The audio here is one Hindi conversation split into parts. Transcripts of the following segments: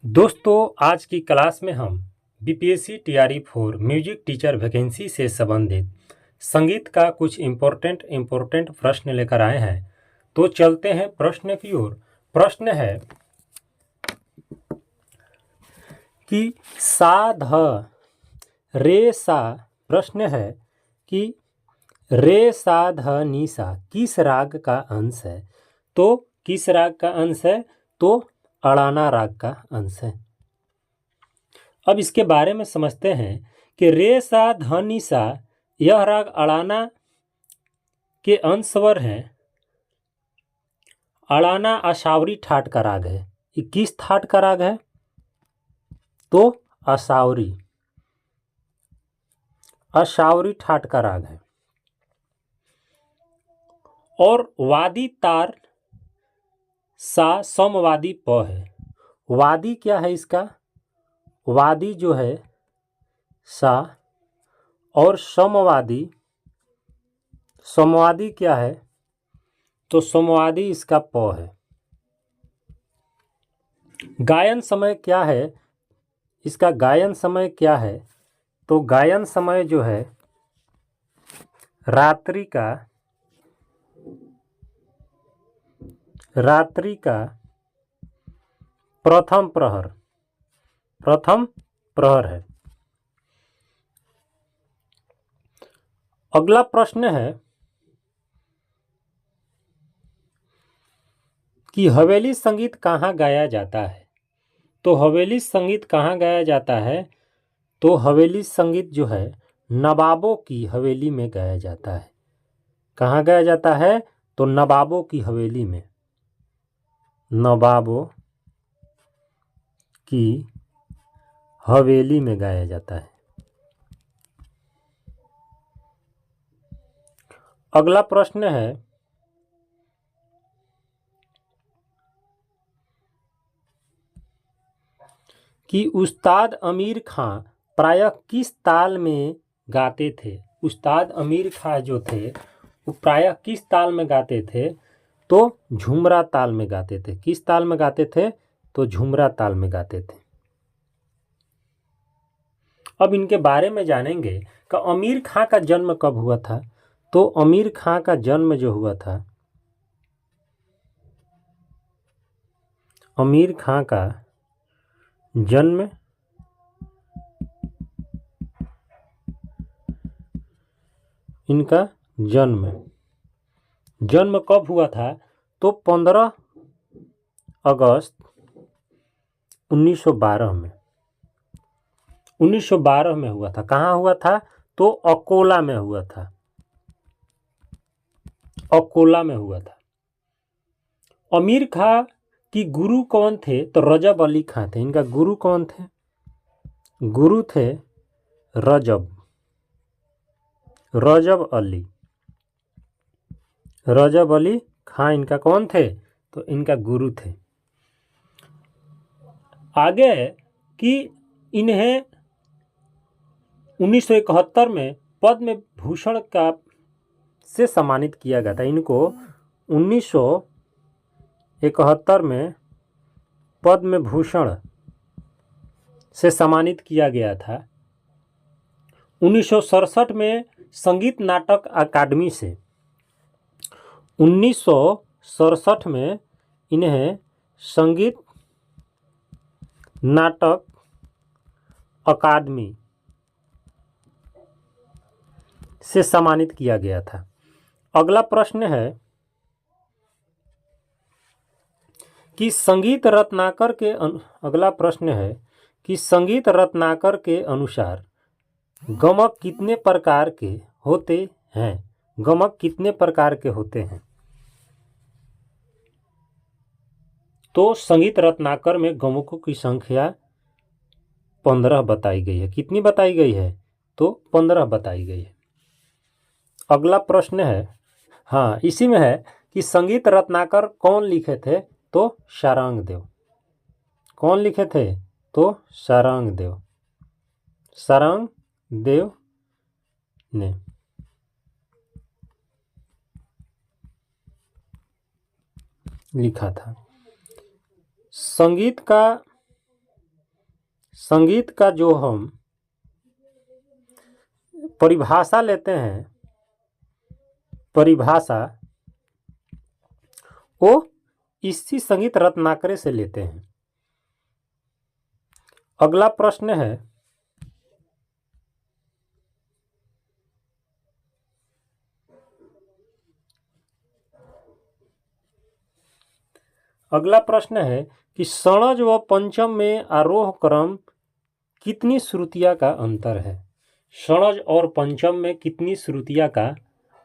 दोस्तों, आज की क्लास में हम BPSC TRE 4 music teacher vacancy से संबंधित संगीत का कुछ इम्पोर्टेंट प्रश्न लेकर आए हैं। तो चलते हैं प्रश्न की ओर। प्रश्न है कि सा ध रे सा प्रश्न है कि रे सा ध नी सा किस राग का अंश है। तो किस राग का अंश है? तो अड़ाना राग का अंश है। अब इसके बारे में समझते हैं कि रे सा ध नी सा यह राग अड़ाना के अंश स्वर हैं। अड़ाना अशावरी ठाट का राग है। ये किस ठाट का राग है? तो अशावरी ठाट का राग है। और वादी तार सा समवादी प है। वादी क्या है इसका? वादी जो है सा और समवादी क्या है? तो समवादी इसका प है। गायन समय क्या है? इसका गायन समय क्या है? तो गायन समय जो है रात्रि का प्रथम प्रहर है। अगला प्रश्न है कि हवेली संगीत कहाँ गाया जाता है। तो हवेली संगीत कहाँ गाया जाता है? तो हवेली संगीत जो है नवाबों की हवेली में गाया जाता है। कहाँ गाया जाता है? तो नवाबों की हवेली में। नवाबों की हवेली में गाया जाता है। अगला प्रश्न है कि उस्ताद अमीर खां प्रायः किस ताल में गाते थे। उस्ताद अमीर खां जो थे वो प्रायः किस ताल में गाते थे? तो झुमरा ताल में गाते थे। किस ताल में गाते थे? तो झुमरा ताल में गाते थे। अब इनके बारे में जानेंगे कि अमीर खां का जन्म कब हुआ था। तो अमीर खां का जन्म जो हुआ था, अमीर खां का जन्म इनका जन्म कब हुआ था? तो 15 अगस्त 1912 में। 1912 में हुआ था। कहाँ हुआ था? तो अकोला में हुआ था। अकोला में हुआ था। अमीर खां की गुरु कौन थे? तो रजब अली खां थे। इनका गुरु कौन थे? गुरु थे रजब अली खां इनका कौन थे? तो इनका गुरु थे। आगे कि इन्हें 1971 में पद्म भूषण का से सम्मानित किया गया था। इनको 1971 में पद्म भूषण से सम्मानित किया गया था। 1967 में संगीत नाटक अकादमी से 1967 में इन्हें संगीत नाटक अकादमी से सम्मानित किया गया था। अगला प्रश्न है कि संगीत रत्नाकर के अनुसार गमक कितने प्रकार के होते हैं। गमक कितने प्रकार के होते हैं? तो संगीत रत्नाकर में गमकों की संख्या 15 बताई गई है। कितनी बताई गई है? तो 15 बताई गई है। अगला प्रश्न है, हाँ इसी में है कि संगीत रत्नाकर कौन लिखे थे? तो सारंग देव। कौन लिखे थे? तो सारंग देव ने। लिखा था। संगीत का संगीत का जो हम परिभाषा लेते हैं, परिभाषा वो इसी संगीत रत्नाकरे से लेते हैं। अगला प्रश्न है, अगला प्रश्न है कि षणज व पंचम में आरोह क्रम कितनी श्रुतियां का अंतर है। षणज और पंचम में कितनी श्रुतियां का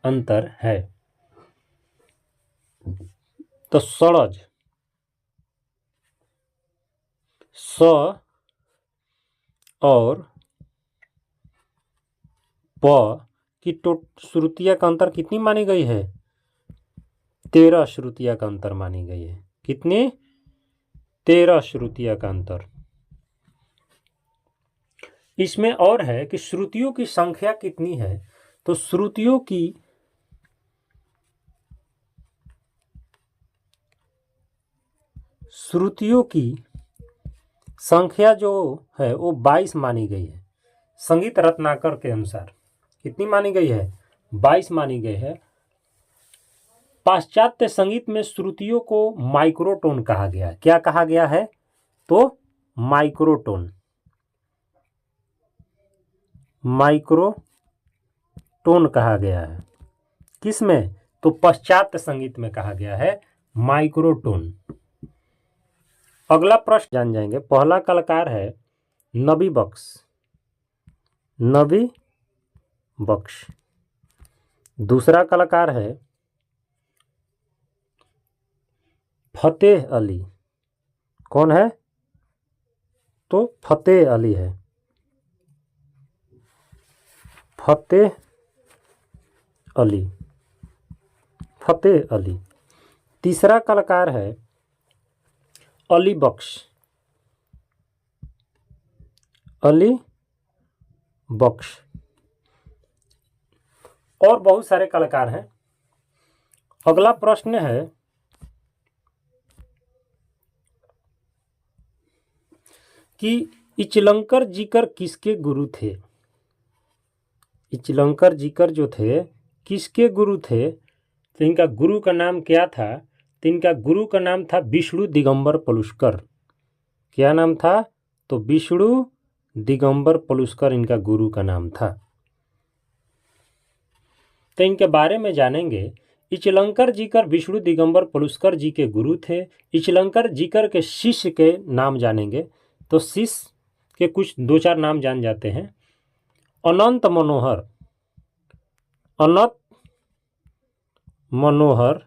अंतर है। तो षणज स और प की श्रुतियां का अंतर कितनी मानी गई है। 13 श्रुतियां का अंतर मानी गई है। कितनी? 13 श्रुतियां का अंतर। इसमें और है कि श्रुतियों की संख्या कितनी है। तो श्रुतियों की संख्या जो है वो 22 मानी गई है। संगीत रत्नाकर के अनुसार कितनी मानी गई है? 22 मानी गई है। पाश्चात्य संगीत में श्रुतियों को माइक्रोटोन कहा गया है। क्या कहा गया है? तो माइक्रोटोन, माइक्रोटोन कहा गया है। किस में? तो पाश्चात्य संगीत में कहा गया है माइक्रोटोन। अगला प्रश्न जान जाएंगे। पहला कलाकार है नबी बख्श, नबी बख्श। दूसरा कलाकार है फतेह अली। कौन है? तो फतेह अली है, फतेह अली, फतेह अली। तीसरा कलाकार है अली बख्श, अली बख्श। और बहुत सारे कलाकार हैं। अगला प्रश्न है कि इचलंकर जीकर किसके गुरु थे। इचलंकर जीकर जो थे किसके गुरु थे। तो इनका गुरु का नाम क्या था? तो इनका गुरु का नाम था विष्णु दिगंबर पलुस्कर। क्या नाम था? तो विष्णु दिगंबर पलुस्कर इनका गुरु का नाम था। तो इनके बारे में जानेंगे। इचलंकर जीकर विष्णु दिगंबर पलुस्कर जी के गुरु थे। इचलंकर जीकर के शिष्य के नाम जानेंगे। तो शिष्य के कुछ 2-4 नाम जान जाते हैं। अनंत मनोहर, अनंत मनोहर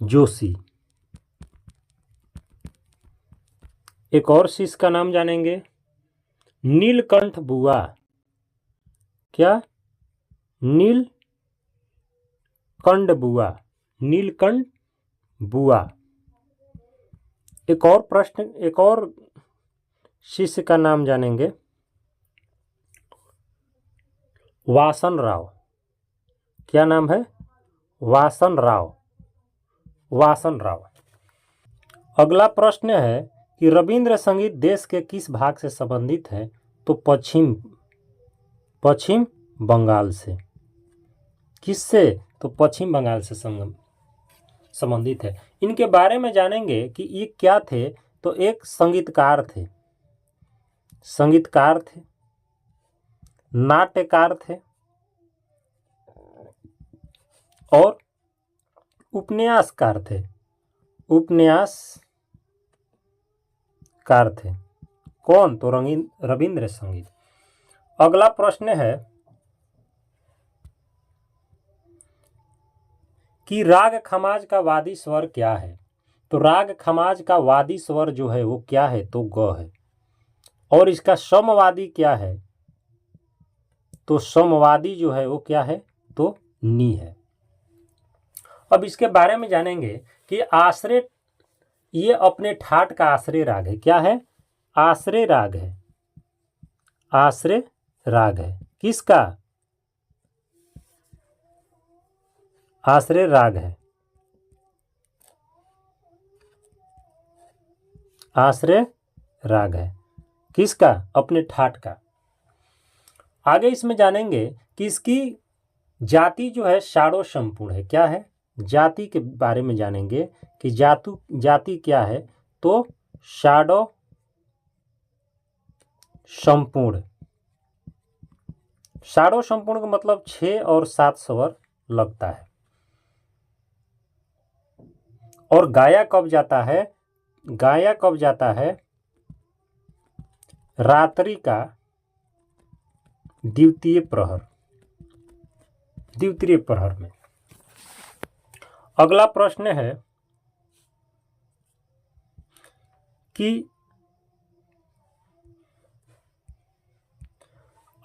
जोशी। एक और शिष्य का नाम जानेंगे नीलकंठ बुआ। क्या? नीलकंठ बुआ, नीलकंठ बुआ। एक और शिष्य का नाम जानेंगे वासन राव। क्या नाम है? वासन राव, वासन राव। अगला प्रश्न है कि रविंद्र संगीत देश के किस भाग से संबंधित है। तो पश्चिम बंगाल से। किससे? तो पश्चिम बंगाल से संबंधित है। इनके बारे में जानेंगे कि ये क्या थे। तो एक संगीतकार थे, संगीतकार थे, नाट्यकार थे और उपन्यासकार थे, उपन्यासकार थे। कौन? तो रविंद्र संगीत। अगला प्रश्न है कि राग खमाज का वादी स्वर क्या है। तो राग खमाज का वादी स्वर जो है वो क्या है? तो ग है। और इसका समवादी क्या है? तो समवादी जो है वो क्या है? तो नी है। अब इसके बारे में जानेंगे कि आश्रय, ये अपने ठाट का आश्रय राग है। क्या है? आश्रय राग है, आश्रय राग है। किसका? आश्रय राग है। आश्रय राग है। किसका? अपने ठाट का। आगे इसमें जानेंगे कि इसकी जाति जो है षाडो संपूर्ण है। क्या है? जाति के बारे में जानेंगे कि जाति क्या है। तो षाडो संपूर्ण। षाडो संपूर्ण का मतलब 6 और 7 स्वर लगता है। और गाया कब जाता है? गाया कब जाता है? रात्रि का द्वितीय प्रहर में। अगला प्रश्न है कि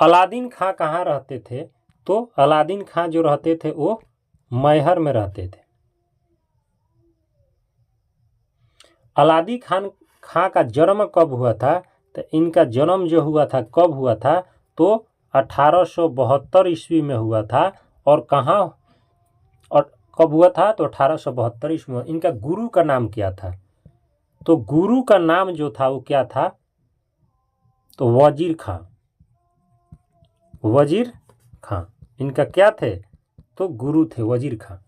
अलादीन खां कहाँ रहते थे? तो अलादीन खां जो रहते थे वो मैहर में रहते थे। अलादीन खां का जन्म कब हुआ था? तो इनका जन्म जो हुआ था कब हुआ था? तो 1872 ईस्वी में हुआ था। और कहाँ और कब हुआ था? तो 1872 ईस्वी में। इनका गुरु का नाम क्या था? तो गुरु का नाम जो था वो क्या था? तो वजीर खां। वजीर खां इनका क्या थे? तो गुरु थे वजीर खां।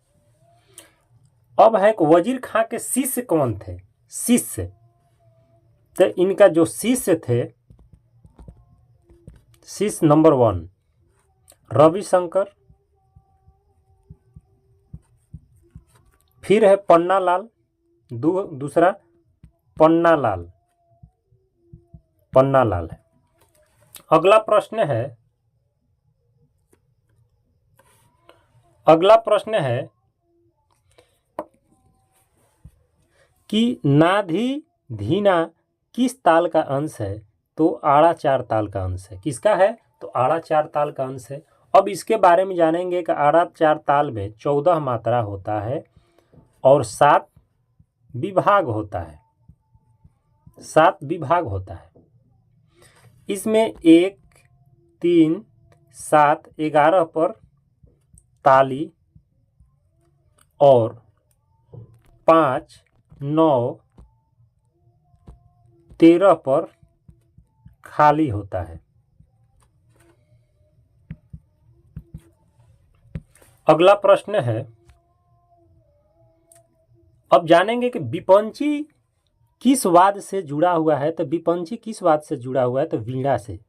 अब है कि वजीर खां के शिष्य कौन थे? शिष्य तो इनका जो शिष्य थे, शिष्य नंबर 1 रविशंकर, फिर है पन्नालाल, दूसरा पन्नालाल है। अगला प्रश्न है कि नाधी धीना किस ताल का अंश है? तो आड़ा 4 ताल का अंश है। किसका है? तो आड़ा 4 ताल का अंश है। अब इसके बारे में जानेंगे कि आड़ा 4 ताल में 14 मात्रा होता है और 7 विभाग होता है। 7 विभाग होता है। इसमें 1, 3, 7, 11 पर ताली और 5, 9, 13 पर खाली होता है। अगला प्रश्न है, अब जानेंगे कि विपंची किस वाद्य से जुड़ा हुआ है? तो विपंची किस वाद्य से जुड़ा हुआ है? तो वीणा से।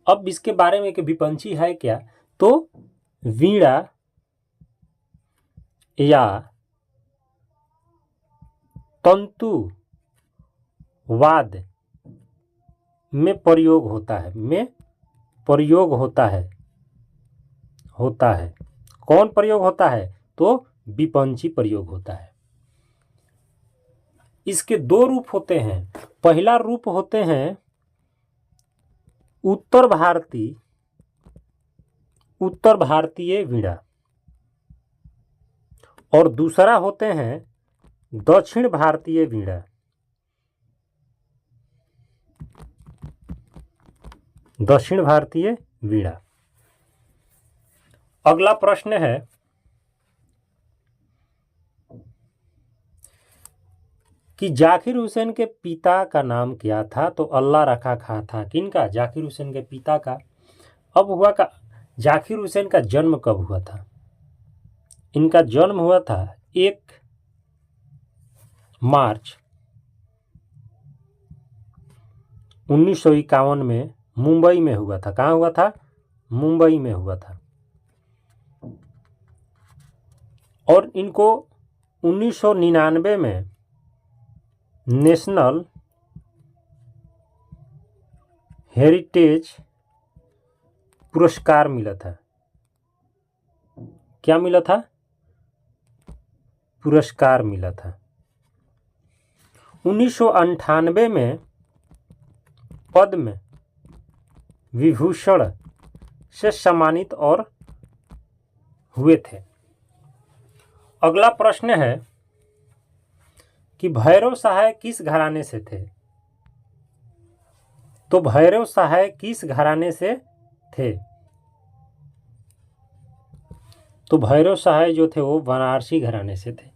अब इसके बारे में कि विपंची है क्या? तो वीणा या तंतु वाद्य में प्रयोग होता है। कौन प्रयोग होता है? तो विपंची प्रयोग होता है। इसके 2 रूप होते हैं। पहला रूप होते हैं उत्तर भारतीय वीणा और दूसरा होते हैं दक्षिण भारतीय वीणा। दक्षिण भारतीय वीणा। अगला प्रश्न है कि जाकिर हुसैन के पिता का नाम क्या था? तो अल्लाह रखा खां था। किनका? जाकिर हुसैन के पिता का। अब हुआ का जाकिर हुसैन का जन्म कब हुआ था? इनका जन्म हुआ था 1 मार्च 1951 में मुंबई में हुआ था। कहाँ हुआ था? मुंबई में हुआ था। और इनको 1999 में नेशनल हेरिटेज पुरस्कार मिला था। क्या मिला था? पुरस्कार मिला था। 1998 में पद्म विभूषण से सम्मानित और हुए थे। अगला प्रश्न है कि भैरव सहाय किस घराने से थे? तो भैरव सहाय किस घराने से थे? तो भैरव सहाय जो थे वो बनारसी घराने से थे।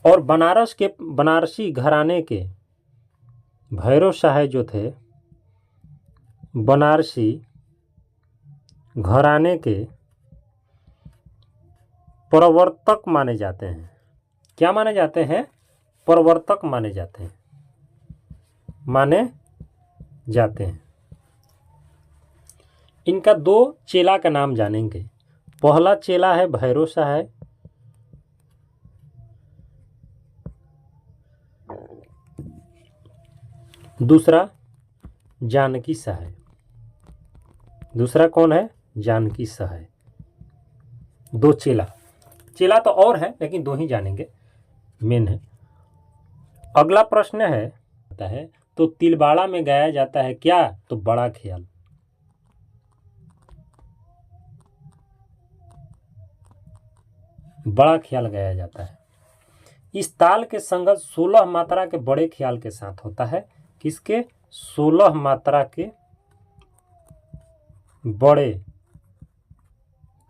और बनारसी घराने के भैरव शाह जो थे, बनारसी घराने के प्रवर्तक माने जाते हैं। क्या माने जाते हैं? प्रवर्तक माने जाते हैं, इनका 2 चेला का नाम जानेंगे। पहला चेला है भैरव शाह, दूसरा जानकी शाह। दूसरा कौन है? जानकी शाह। 2 चेला तो और है, लेकिन 2 ही जानेंगे, मेन है। अगला प्रश्न है तो तिलवाड़ा में गाया जाता है क्या? तो बड़ा ख्याल। बड़ा ख्याल गाया जाता है। इस ताल के संगत 16 मात्रा के बड़े ख्याल के साथ होता है। किसके? 16 मात्रा के बड़े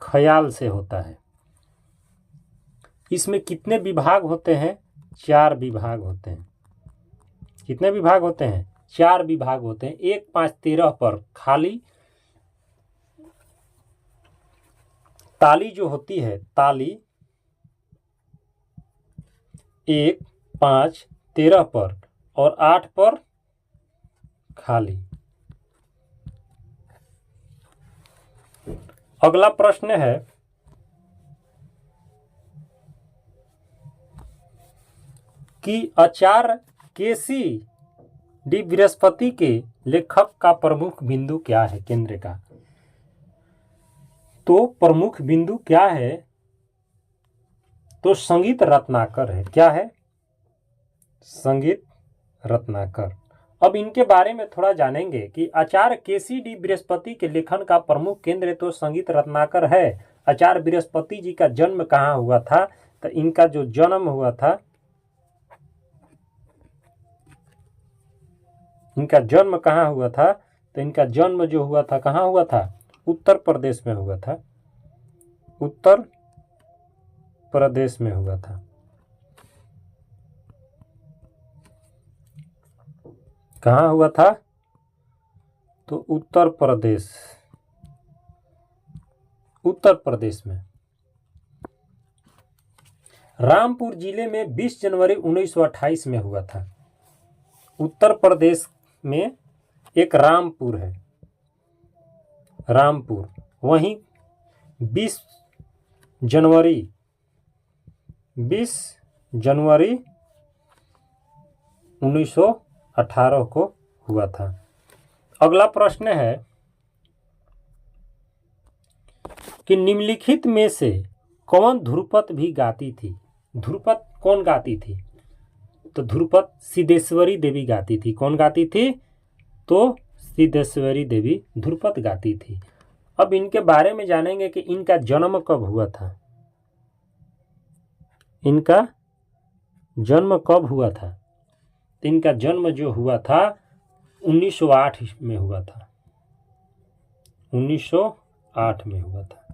ख्याल से होता है। इसमें कितने विभाग होते हैं? 4 विभाग होते हैं। कितने विभाग होते हैं? 4 विभाग होते हैं। 1, 5, 13 पर खाली ताली जो होती है, ताली 1, 5, 13 पर और 8 पर खाली। अगला प्रश्न है कि आचार्य केसी डी बृहस्पति के लेखक का प्रमुख बिंदु क्या है? केंद्र का तो प्रमुख बिंदु क्या है? तो संगीत रत्नाकर है। क्या है? संगीत रत्नाकर। अब इनके बारे में थोड़ा जानेंगे कि आचार्य केसी डी बृहस्पति के लेखन का प्रमुख केंद्र तो संगीत रत्नाकर है। आचार्य बृहस्पति जी का जन्म कहाँ हुआ था? तो इनका जो जन्म हुआ था, इनका जन्म कहाँ हुआ था? तो इनका जन्म जो हुआ था कहाँ हुआ था? उत्तर प्रदेश में हुआ था। उत्तर प्रदेश में हुआ था। कहाँ हुआ था? तो उत्तर प्रदेश में। रामपुर जिले में 20 जनवरी 1928 में हुआ था। उत्तर प्रदेश में एक रामपुर है, रामपुर, वहीं 20 जनवरी 1918 को हुआ था। अगला प्रश्न है कि निम्नलिखित में से कौन ध्रुपद भी गाती थी? ध्रुपद कौन गाती थी? तो ध्रुपद सिद्धेश्वरी देवी गाती थी। कौन गाती थी? तो सिद्धेश्वरी देवी ध्रुपद गाती थी। अब इनके बारे में जानेंगे कि इनका जन्म कब हुआ था। इनका जन्म कब हुआ था? तो इनका जन्म जो हुआ था 1908 में हुआ था। 1908 में हुआ था।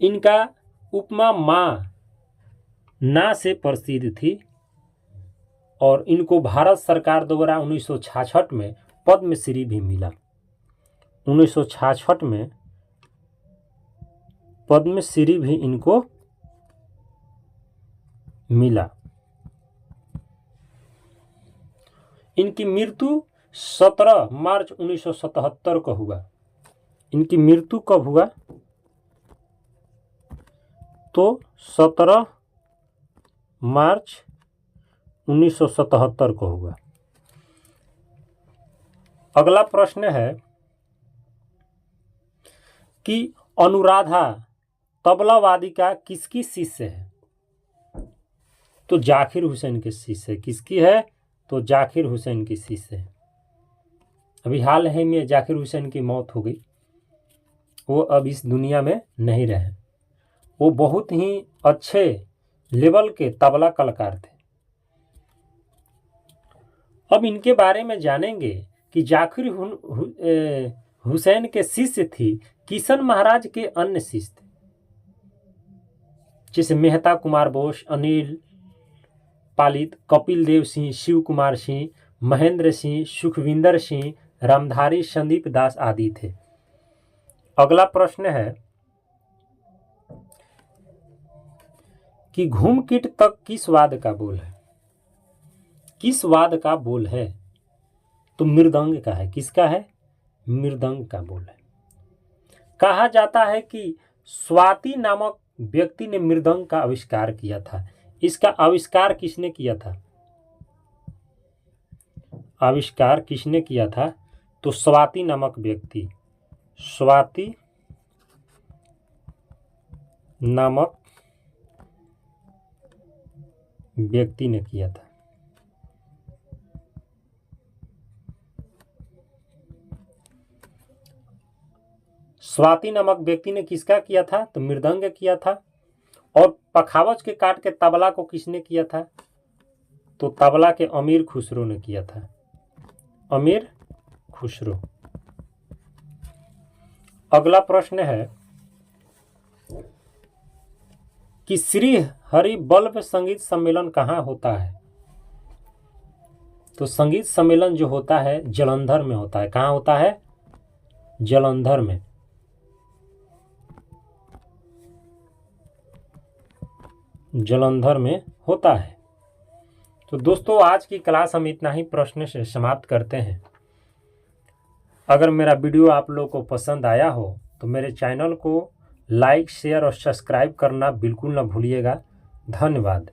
इनका उपमा माँ ना से प्रसिद्ध थी और इनको भारत सरकार द्वारा 1966 में पद्मश्री भी मिला। 1966 में पद्मश्री भी इनको मिला। इनकी मृत्यु 17 मार्च 1977 को हुआ। इनकी मृत्यु कब हुआ? तो 17 मार्च 1977 को हुआ। अगला प्रश्न है कि अनुराधा तबला वादिका किसकी शिष्य है? तो जाकिर हुसैन के शिष्य है। किसकी है? तो जाकिर हुसैन की शिष्य है। अभी हाल ही में जाकिर हुसैन की मौत हो गई। वो अब इस दुनिया में नहीं रहे। वो बहुत ही अच्छे लेवल के तबला कलाकार थे। अब इनके बारे में जानेंगे कि जाकिर हुसैन के शिष्य थी किशन महाराज के अन्य शिष्य थे। जैसे मेहता कुमार बोस, अनिल पालित, कपिल देव सिंह, शिव कुमार सिंह, महेंद्र सिंह, सुखविंदर सिंह, रामधारी, संदीप दास आदि थे। अगला प्रश्न है कि घूमकीट तक किस वाद्य का बोल है? किस वाद्य का बोल है? तो मृदंग का है। किसका है? मृदंग का बोल है। कहा जाता है कि स्वाति नामक व्यक्ति ने मृदंग का आविष्कार किया था। इसका आविष्कार किसने किया था? आविष्कार किसने किया था? तो स्वाति नामक व्यक्ति, स्वाति नामक व्यक्ति ने किया था। स्वाति नामक व्यक्ति ने किसका किया था? तो मृदंग किया था। और पखावज के काट के तबला को किसने किया था? तो तबला के अमीर खुसरो ने किया था। अमीर खुसरो। अगला प्रश्न है कि श्री हरि बल्लभ संगीत सम्मेलन कहाँ होता है? तो संगीत सम्मेलन जो होता है जालंधर में होता है। कहाँ होता है? जालंधर में। जालंधर में होता है। तो दोस्तों आज की क्लास हम इतना ही प्रश्न से समाप्त करते हैं। अगर मेरा वीडियो आप लोगों को पसंद आया हो तो मेरे चैनल को लाइक, शेयर और सब्सक्राइब करना बिल्कुल ना भूलिएगा। धन्यवाद।